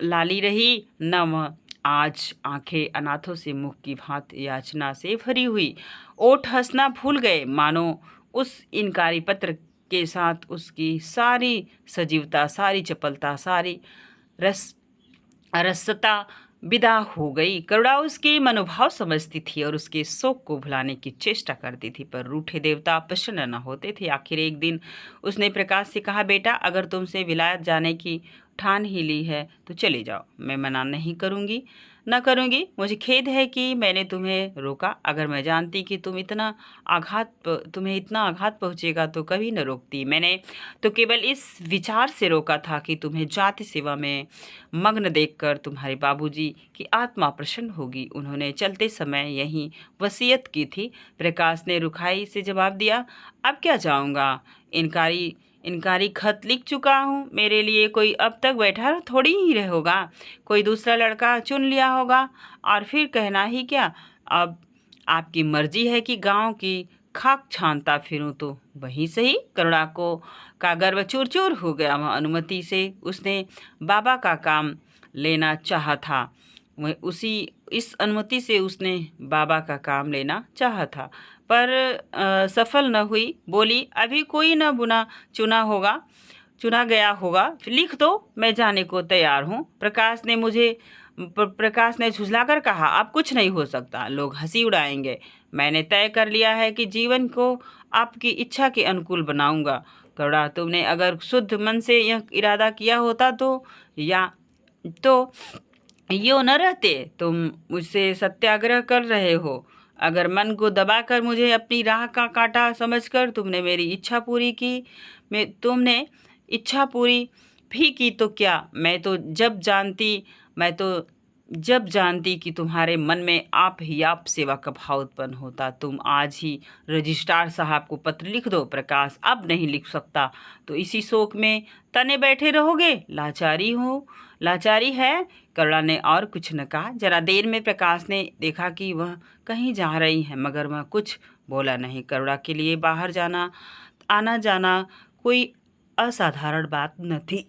लाली रही, न वह आज आंखें अनाथों से मुख की भांति याचना से भरी हुई। ओठ हंसना भूल गए, मानो उस इनकारी पत्र के साथ उसकी सारी सजीवता, सारी चपलता, सारी रसता विदा हो गई। करुणा उसके मनोभाव समझती थी और उसके शोक को भुलाने की चेष्टा करती थी, पर रूठे देवता प्रसन्न न होते थे। आखिर एक दिन उसने प्रकाश से कहा, बेटा, अगर तुमसे विलायत जाने की ठान ही ली है तो चले जाओ, मैं मना नहीं करूँगी। मुझे खेद है कि मैंने तुम्हें रोका। अगर मैं जानती कि तुम्हें इतना आघात पहुँचेगा तो कभी न रोकती। मैंने तो केवल इस विचार से रोका था कि तुम्हें जाति सेवा में मग्न देखकर तुम्हारे बाबूजी की आत्मा प्रसन्न होगी। उन्होंने चलते समय यही वसीयत की थी। प्रकाश ने रुखाई से जवाब दिया, अब क्या जाऊँगा, इनकारी खत लिख चुका हूँ। मेरे लिए कोई अब तक बैठा थोड़ी ही होगा, कोई दूसरा लड़का चुन लिया होगा और फिर कहना ही क्या। अब आपकी मर्जी है कि गांव की खाक छानता फिरूं तो वहीं सही। करुणा का गर्व चूर चूर हो गया। वह अनुमति से उसने बाबा का काम लेना चाहा था। इस अनुमति से उसने बाबा का काम लेना चाहा था, पर सफल न हुई। बोली, अभी कोई न बुना चुना होगा, चुना गया होगा, लिख दो, मैं जाने को तैयार हूँ। प्रकाश ने झुझलाकर कहा, अब कुछ नहीं हो सकता, लोग हंसी उड़ाएंगे। मैंने तय कर लिया है कि जीवन को आपकी इच्छा के अनुकूल बनाऊंगा। करुणा, तुमने अगर शुद्ध मन से यह इरादा किया होता तो यो न रहते। तुम मुझसे सत्याग्रह कर रहे हो। अगर मन को दबाकर मुझे अपनी राह का कांटा समझकर तुमने मेरी इच्छा पूरी की, तुमने इच्छा पूरी भी की तो क्या, मैं तो जब जानती कि तुम्हारे मन में आप सेवा का भाव उत्पन्न होता। तुम आज ही रजिस्ट्रार साहब को पत्र लिख दो। प्रकाश, अब नहीं लिख सकता तो इसी शोक में तने बैठे रहोगे। लाचारी है। करुणा ने और कुछ न कहा। जरा देर में प्रकाश ने देखा कि वह कहीं जा रही है, मगर वह कुछ बोला नहीं। करुणा के लिए बाहर आना जाना कोई असाधारण बात न थी।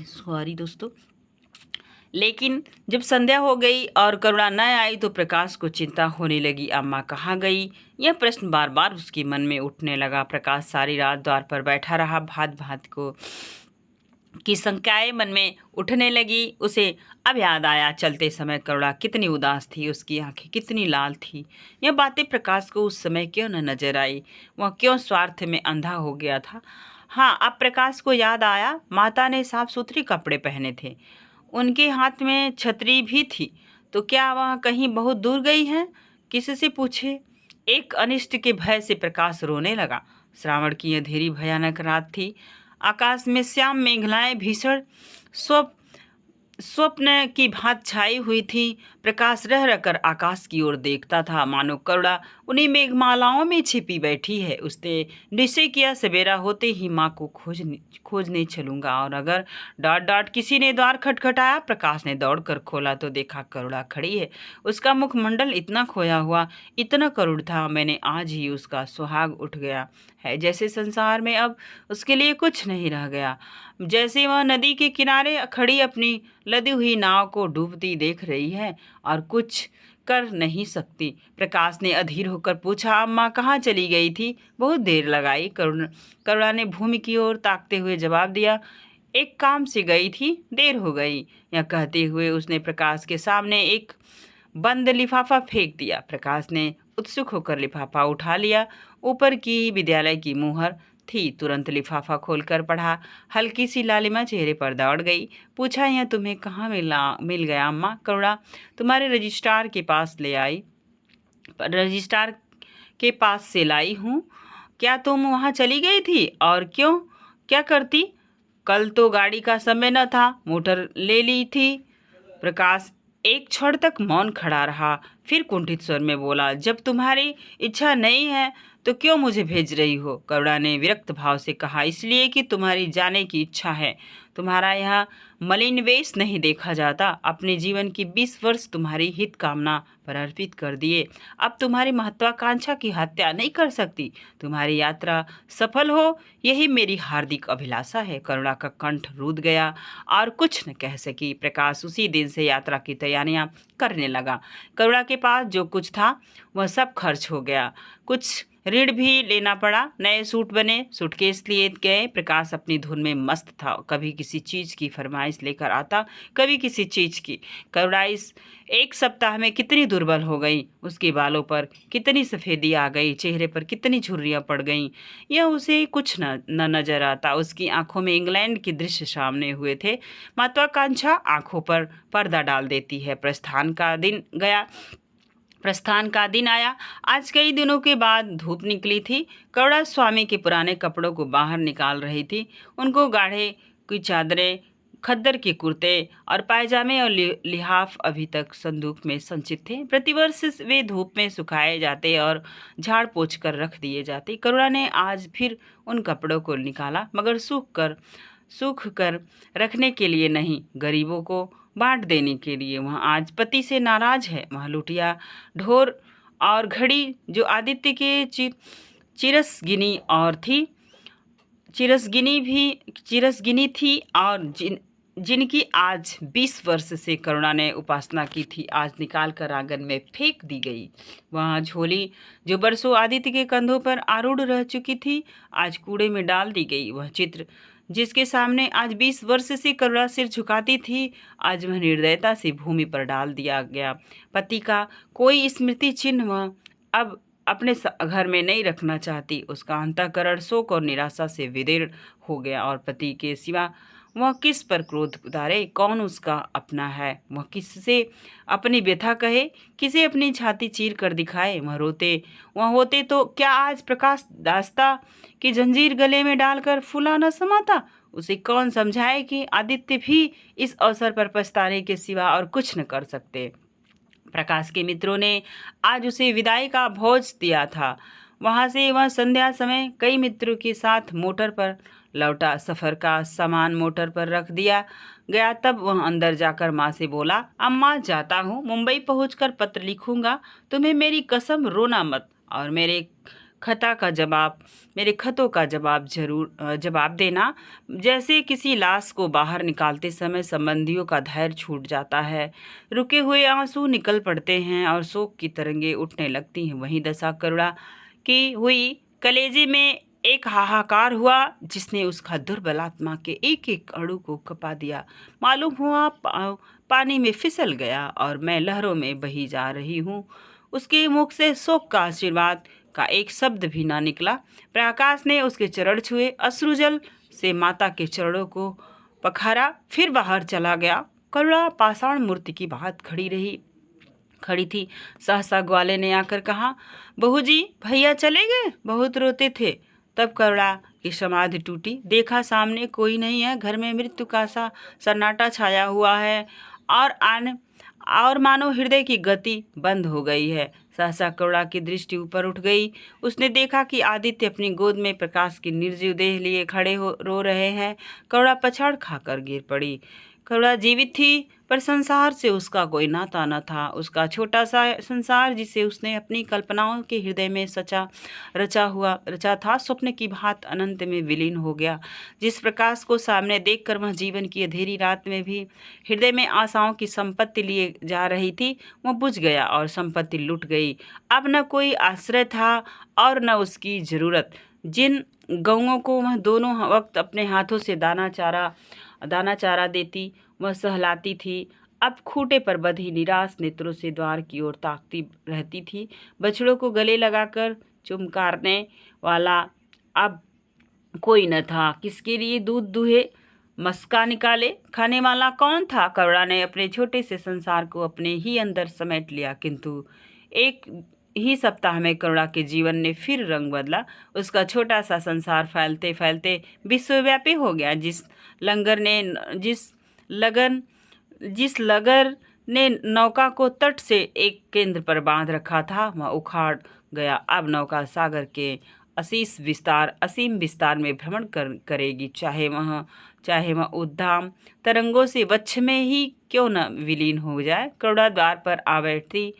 सॉरी दोस्तों। लेकिन जब संध्या हो गई और करुणा न आई तो प्रकाश को चिंता होने लगी। अम्मा कहाँ गई, यह प्रश्न बार बार उसके मन में उठने लगा। प्रकाश सारी रात द्वार पर बैठा रहा। भांत भांत की शंकाएं मन में उठने लगी। उसे अब याद आया, चलते समय करुणा कितनी उदास थी, उसकी आंखें कितनी लाल थी। यह बातें प्रकाश को उस समय क्यों न नजर आई? वह क्यों स्वार्थ में अंधा हो गया था? हाँ, अब प्रकाश को याद आया, माता ने साफ सुथरे कपड़े पहने थे, उनके हाथ में छतरी भी थी। तो क्या वह कहीं बहुत दूर गई है? किससे पूछे? एक अनिष्ट के भय से प्रकाश रोने लगा। श्रावण की अंधेरी भयानक रात थी। आकाश में श्याम मेघलाएं भीषण स्वप्न की भांति छाई हुई थी। प्रकाश रह रहकर आकाश की ओर देखता था, मानो करुणा उन्हीं मेघमालाओं में छिपी बैठी है। उसने निश्चय किया, सवेरा होते ही माँ को खोजने चलूंगा। और अगर डांट डांट किसी ने द्वार खटखटाया, प्रकाश ने दौड़कर खोला तो देखा करुणा खड़ी है। उसका मुखमंडल इतना खोया हुआ, इतना करुण था, मैंने आज ही उसका सुहाग उठ गया है, जैसे संसार में अब उसके लिए कुछ नहीं रह गया। जैसे वह नदी के किनारे खड़ी अपनी लदी हुई नाव को डूबती देख रही है और कुछ कर नहीं सकती। प्रकाश ने अधीर होकर पूछा, अम्मा कहाँ चली गई थी? बहुत देर लगाई। करुणा ने भूमि की ओर ताकते हुए जवाब दिया, एक काम से गई थी, देर हो गई। यह कहते हुए उसने प्रकाश के सामने एक बंद लिफाफा फेंक दिया। प्रकाश ने उत्सुक होकर लिफाफा उठा लिया। ऊपर की विद्यालय की मुहर थी। तुरंत लिफाफा खोलकर पढ़ा। हल्की सी लालिमा चेहरे पर दौड़ गई। पूछा, यह तुम्हें कहाँ मिल गया अम्मा? करुणा, तुम्हारे रजिस्ट्रार के पास से लाई हूँ। क्या तुम वहाँ चली गई थी? और क्यों? क्या करती? कल तो गाड़ी का समय न था, मोटर ले ली थी। प्रकाश एक क्षण तक मौन खड़ा रहा, फिर कुंठित स्वर में बोला, जब तुम्हारी इच्छा नहीं है तो क्यों मुझे भेज रही हो? करुणा ने विरक्त भाव से कहा, इसलिए कि तुम्हारी जाने की इच्छा है। तुम्हारा यहाँ मलिन वेश नहीं देखा जाता। अपने जीवन की 20 वर्ष तुम्हारी हित कामना पर अर्पित कर दिए। अब तुम्हारी महत्वाकांक्षा की हत्या नहीं कर सकती। तुम्हारी यात्रा सफल हो, यही मेरी हार्दिक अभिलाषा है। करुणा का कंठ रुध गया और कुछ न कह सकी। प्रकाश उसी दिन से यात्रा की तैयारियां करने लगा। करुणा के पास जो कुछ था वह सब खर्च हो गया। कुछ ऋण भी लेना पड़ा। नए सूट बने, सूटकेस लिए गए। प्रकाश अपनी धुन में मस्त था। कभी किसी चीज की फरमाइश लेकर आता, कभी किसी चीज की। करुणा इस एक सप्ताह में कितनी दुर्बल हो गई। उसके बालों पर कितनी सफेदी आ गई, चेहरे पर कितनी झुर्रियां पड़ गईं, यह उसे कुछ न नजर आता। उसकी आंखों में इंग्लैंड के दृश्य सामने हुए थे। महत्वाकांक्षा आंखों पर पर्दा डाल देती है। प्रस्थान का दिन आया। आज कई दिनों के बाद धूप निकली थी। करुणा स्वामी के पुराने कपड़ों को बाहर निकाल रही थी। उनको गाढ़े की चादरें, खद्दर के कुर्ते और पायजामे और लिहाफ अभी तक संदूक में संचित थे। प्रतिवर्ष वे धूप में सुखाए जाते और झाड़ पोंछ कर रख दिए जाते। करुणा ने आज फिर उन कपड़ों को निकाला, मगर सूख कर रखने के लिए नहीं, गरीबों को बांट देने के लिए। वह आज पति से नाराज है। वह लुटिया ढोर और घड़ी जो आदित्य के चिरसगिनी थी और जिनकी आज 20 वर्ष से करुणा ने उपासना की थी, आज निकाल कर आंगन में फेंक दी गई। वहाँ झोली जो बरसों आदित्य के कंधों पर आरूढ़ रह चुकी थी, आज कूड़े में डाल दी गई। वह चित्र जिसके सामने आज 20 वर्ष से करुणा सिर झुकाती थी, आज वह निर्दयता से भूमि पर डाल दिया गया। पति का कोई स्मृति चिन्ह वह अब अपने घर में नहीं रखना चाहती। उसका अंतःकरण शोक और निराशा से विदीर्ण हो गया, और पति के सिवा वह किस पर क्रोध उतारे? कौन उसका अपना है? वह किससे अपनी व्यथा कहे, किसे अपनी छाती चीर कर दिखाए? वह होते तो क्या आज प्रकाश दास्ता की जंजीर गले में डालकर फूला न समाता? उसे कौन समझाए कि आदित्य भी इस अवसर पर पछताने के सिवा और कुछ न कर सकते। प्रकाश के मित्रों ने आज उसे विदाई का भोज दिया था। वहां से वह संध्या समय कई मित्रों के साथ मोटर पर लौटा। सफ़र का सामान मोटर पर रख दिया गया। तब वह अंदर जाकर माँ से बोला, अम्मा जाता हूँ, मुंबई पहुंचकर पत्र लिखूंगा। तुम्हें मेरी कसम, रोना मत, और मेरे खतों का जवाब देना। जैसे किसी लाश को बाहर निकालते समय संबंधियों का धैर्य छूट जाता है, रुके हुए आंसू निकल पड़ते हैं और शोक की तरंगे उठने लगती हैं, वही दशा करुणा की हुई। कलेजे में एक हाहाकार हुआ जिसने उसका दुर्बल आत्मा के एक एक अणु को कपा दिया। मालूम हुआ पानी में फिसल गया और मैं लहरों में बही जा रही हूँ। उसके मुख से शोक का आशीर्वाद का एक शब्द भी ना निकला। प्रकाश ने उसके चरण छुए, अश्रुजल से माता के चरणों को पखारा, फिर बाहर चला गया। करुणा पाषाण मूर्ति की बात खड़ी थी। सहसा ग्वाले ने आकर कहा, बहू जी, भैया चले गए? बहुत रोते थे। तब करुणा की समाधि टूटी। देखा सामने कोई नहीं है, घर में मृत्यु का सा सन्नाटा छाया हुआ है, और मानो हृदय की गति बंद हो गई है। सहसा करुणा की दृष्टि ऊपर उठ गई। उसने देखा कि आदित्य अपनी गोद में प्रकाश की निर्जीव देह लिए खड़े हो रो रहे हैं। करुणा पछाड़ खाकर गिर पड़ी। करुणा जीवित थी, पर संसार से उसका कोई नाता न था। उसका छोटा सा संसार, जिसे उसने अपनी कल्पनाओं के हृदय में रचा था, स्वप्न की भांति अनंत में विलीन हो गया। जिस प्रकाश को सामने देखकर वह जीवन की अंधेरी रात में भी हृदय में आशाओं की संपत्ति लिए जा रही थी, वह बुझ गया और संपत्ति लुट गई। अब न कोई आश्रय था और न उसकी जरूरत। जिन गऊओं को वह दोनों वक्त अपने हाथों से दाना चारा देती, वह सहलाती थी, अब खूंटे पर बंधी निराश नेत्रों से द्वार की ओर ताकती रहती थी। बछड़ों को गले लगाकर चुमकारने वाला अब कोई न था। किसके लिए दूध दुहे, मस्का निकाले, खाने वाला कौन था? करुणा ने अपने छोटे से संसार को अपने ही अंदर समेट लिया, किंतु एक ही सप्ताह में करुणा के जीवन ने फिर रंग बदला। उसका छोटा सा संसार फैलते फैलते विश्वव्यापी हो गया। जिस लगर ने नौका को तट से एक केंद्र पर बांध रखा था, वह उखाड़ गया। अब नौका सागर के असीम विस्तार में भ्रमण करेगी, चाहे वह उद्दाम तरंगों से वक्ष में ही क्यों न विलीन हो जाए। करुणा द्वार पर आ बैठती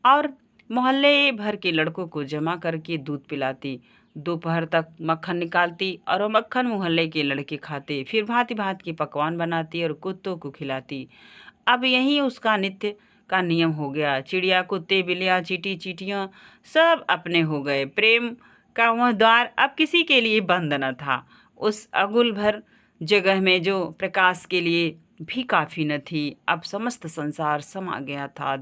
और मोहल्ले भर के लड़कों को जमा करके दूध पिलाती। दोपहर तक मक्खन निकालती और वह मक्खन मोहल्ले के लड़के खाते। फिर भांति भांति के पकवान बनाती और कुत्तों को खिलाती। अब यही उसका नित्य का नियम हो गया। चिड़िया, कुत्ते, बिल्लियाँ, चींटियाँ सब अपने हो गए। प्रेम का वह द्वार अब किसी के लिए बंद न था। उस अगुल भर जगह में जो प्रकाश के लिए भी काफी न थी, अब समस्त संसार समा गया था।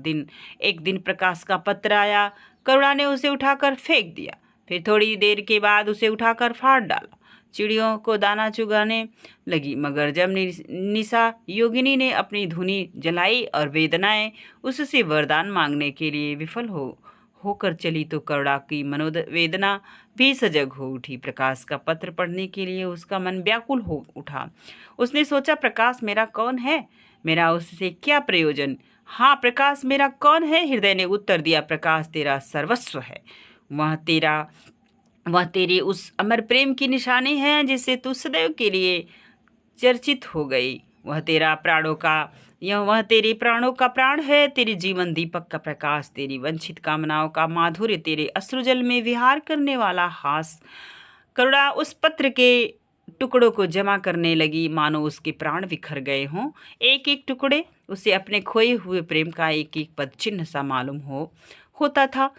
एक दिन प्रकाश का पत्र आया। करुणा ने उसे उठाकर फेंक दिया, फिर थोड़ी देर के बाद उसे उठाकर फाड़ डाला। चिड़ियों को दाना चुगाने लगी, मगर जब निशा योगिनी ने अपनी धुनी जलाई और वेदनाएं उससे वरदान मांगने के लिए विफल होकर चली, तो करुणा की मनोवेदना भी सजग हो उठी। प्रकाश का पत्र पढ़ने के लिए उसका मन व्याकुल हो उठा। उसने सोचा, प्रकाश मेरा कौन है? मेरा उससे क्या प्रयोजन? हाँ, प्रकाश मेरा कौन है? हृदय ने उत्तर दिया, प्रकाश तेरा सर्वस्व है। वह तेरे उस अमर प्रेम की निशानी है जिससे तू सदैव के लिए चर्चित हो गई। वह तेरे प्राणों का प्राण है, तेरे जीवन दीपक का प्रकाश, तेरी वंचित कामनाओं का माधुर्य, तेरे अश्रुजल में विहार करने वाला हास। करुणा उस पत्र के टुकड़ों को जमा करने लगी, मानो उसके प्राण बिखर गए हों। एक एक टुकड़े उसे अपने खोए हुए प्रेम का एक एक पद चिन्ह सा मालूम होता था।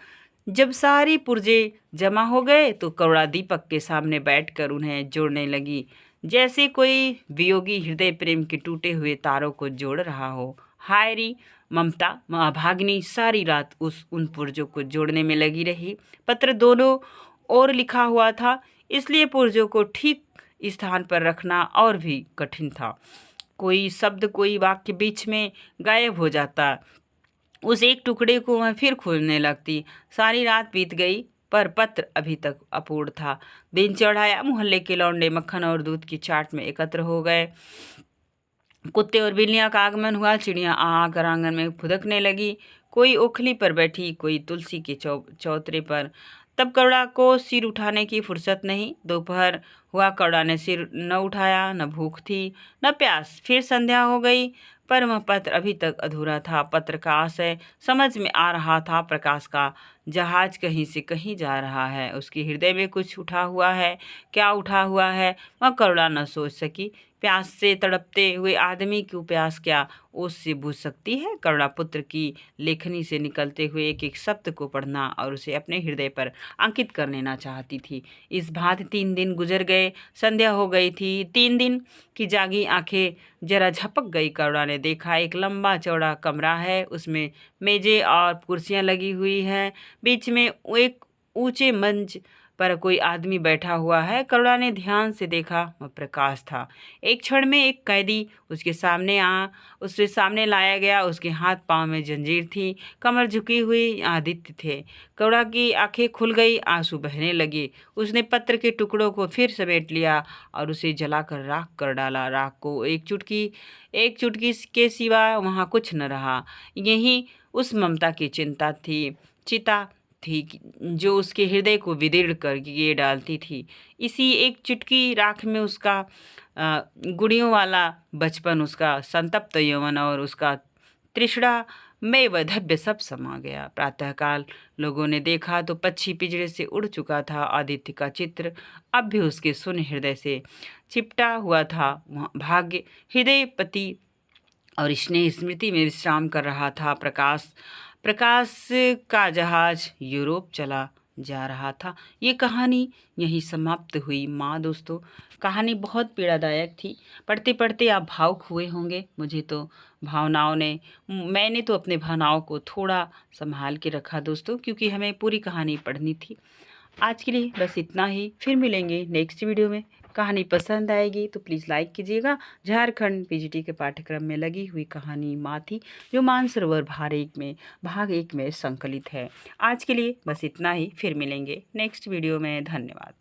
जब सारी पुर्जे जमा हो गए तो करुणा दीपक के सामने बैठकर उन्हें जोड़ने लगी, जैसे कोई वियोगी हृदय प्रेम के टूटे हुए तारों को जोड़ रहा हो। हाय री ममता भागनी सारी रात उन पुर्जों को जोड़ने में लगी रही। पत्र दोनों ओर लिखा हुआ था, इसलिए पुर्जों को ठीक स्थान पर रखना और भी कठिन था। कोई शब्द, कोई वाक्य बीच में गायब हो जाता। उस एक टुकड़े को वह फिर खोजने लगती। सारी रात बीत गई पर पत्र अभी तक अपूर्ण था। दिन चढ़ाया, मोहल्ले के लौंडे मक्खन और दूध की चाट में एकत्र हो गए। कुत्ते और बिल्लियां का आगमन हुआ। चिड़ियां आकर आंगन में फुदकने लगी। कोई ओखली पर बैठी, कोई तुलसी के चौतरे पर। तब करुणा को सिर उठाने की फुर्सत नहीं। दोपहर हुआ, करुणा ने सिर न उठाया। न भूख थी न प्यास। फिर संध्या हो गई पर वह पत्र अभी तक अधूरा था। पत्र का आशय समझ में आ रहा था। प्रकाश का जहाज कहीं से कहीं जा रहा है। उसके हृदय में कुछ उठा हुआ है। क्या उठा हुआ है वह करुणा न सोच सकी। प्यास से तड़पते हुए आदमी की प्यास क्या ओस से बुझ सकती है। करुणा पुत्र की लेखनी से निकलते हुए एक एक शब्द को पढ़ना और उसे अपने हृदय पर अंकित कर लेना चाहती थी। इस भांति 3 दिन गुजर गए। संध्या हो गई थी। 3 दिन की जागी आंखें जरा झपक गई। करुणा ने देखा, एक लंबा चौड़ा कमरा है। उसमें मेजें और कुर्सियां लगी हुई हैं। बीच में एक ऊंचे मंच पर कोई आदमी बैठा हुआ है। करुणा ने ध्यान से देखा, वह प्रकाश था। एक क्षण में एक कैदी उसके सामने लाया गया। उसके हाथ पांव में जंजीर थी, कमर झुकी हुई। आदित्य थे। करुणा की आंखें खुल गई, आंसू बहने लगे। उसने पत्र के टुकड़ों को फिर समेट लिया और उसे जलाकर राख कर डाला। राख को एक चुटकी के सिवा वहां कुछ न रहा। यही उस ममता की चिता थी जो उसके हृदय को विदीर्ण कर ये डालती थी। इसी एक चुटकी राख में उसका गुड़ियों वाला बचपन, उसका संतप्त यौवन और उसका तृष्णा में वैधव्य सब समा गया। प्रातःकाल लोगों ने देखा तो पक्षी पिंजरे से उड़ चुका था। आदित्य का चित्र अब भी उसके शून्य हृदय से चिपटा हुआ था। भाग्य, हृदय, पति और स्नेह स्मृति में विश्राम कर रहा था। प्रकाश का जहाज यूरोप चला जा रहा था। ये कहानी यहीं समाप्त हुई। माँ दोस्तों, कहानी बहुत पीड़ादायक थी। पढ़ते पढ़ते आप भावुक हुए होंगे। मैंने तो अपने भावनाओं को थोड़ा संभाल के रखा दोस्तों, क्योंकि हमें पूरी कहानी पढ़नी थी। आज के लिए बस इतना ही। फिर मिलेंगे नेक्स्ट वीडियो में। कहानी पसंद आएगी तो प्लीज़ लाइक कीजिएगा। झारखंड पीजीटी के पाठ्यक्रम में लगी हुई कहानी माँ थी, जो मानसरोवर भाग 1 में संकलित है। आज के लिए बस इतना ही। फिर मिलेंगे नेक्स्ट वीडियो में। धन्यवाद।